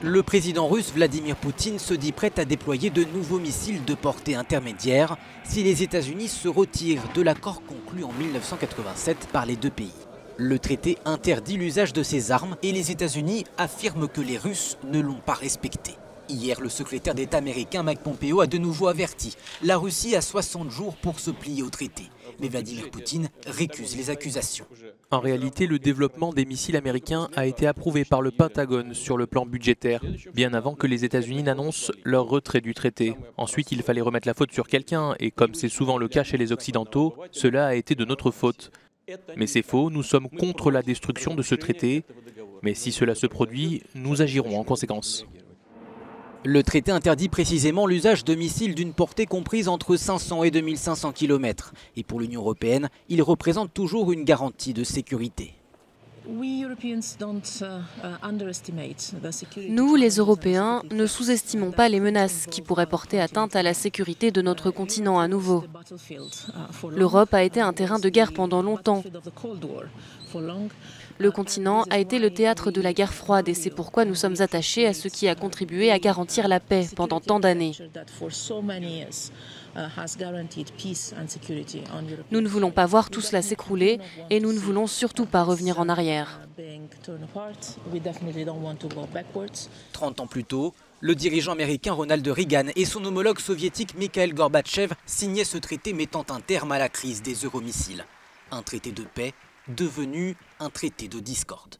Le président russe Vladimir Poutine se dit prêt à déployer de nouveaux missiles de portée intermédiaire si les États-Unis se retirent de l'accord conclu en 1987 par les deux pays. Le traité interdit l'usage de ces armes et les États-Unis affirment que les Russes ne l'ont pas respecté. Hier, le secrétaire d'État américain Mike Pompeo a de nouveau averti. La Russie a 60 jours pour se plier au traité. Mais Vladimir Poutine récuse les accusations. En réalité, le développement des missiles américains a été approuvé par le Pentagone sur le plan budgétaire, bien avant que les États-Unis n'annoncent leur retrait du traité. Ensuite, il fallait remettre la faute sur quelqu'un, et comme c'est souvent le cas chez les Occidentaux, cela a été de notre faute. Mais c'est faux, nous sommes contre la destruction de ce traité, mais si cela se produit, nous agirons en conséquence. Le traité interdit précisément l'usage de missiles d'une portée comprise entre 500 et 2500 km. Et pour l'Union européenne, il représente toujours une garantie de sécurité. Nous, les Européens, ne sous-estimons pas les menaces qui pourraient porter atteinte à la sécurité de notre continent à nouveau. L'Europe a été un terrain de guerre pendant longtemps. Le continent a été le théâtre de la guerre froide et c'est pourquoi nous sommes attachés à ce qui a contribué à garantir la paix pendant tant d'années. Nous ne voulons pas voir tout cela s'écrouler et nous ne voulons surtout pas revenir en arrière. 30 ans plus tôt, le dirigeant américain Ronald Reagan et son homologue soviétique Mikhail Gorbatchev signaient ce traité mettant un terme à la crise des euromissiles. Un traité de paix devenu un traité de discorde.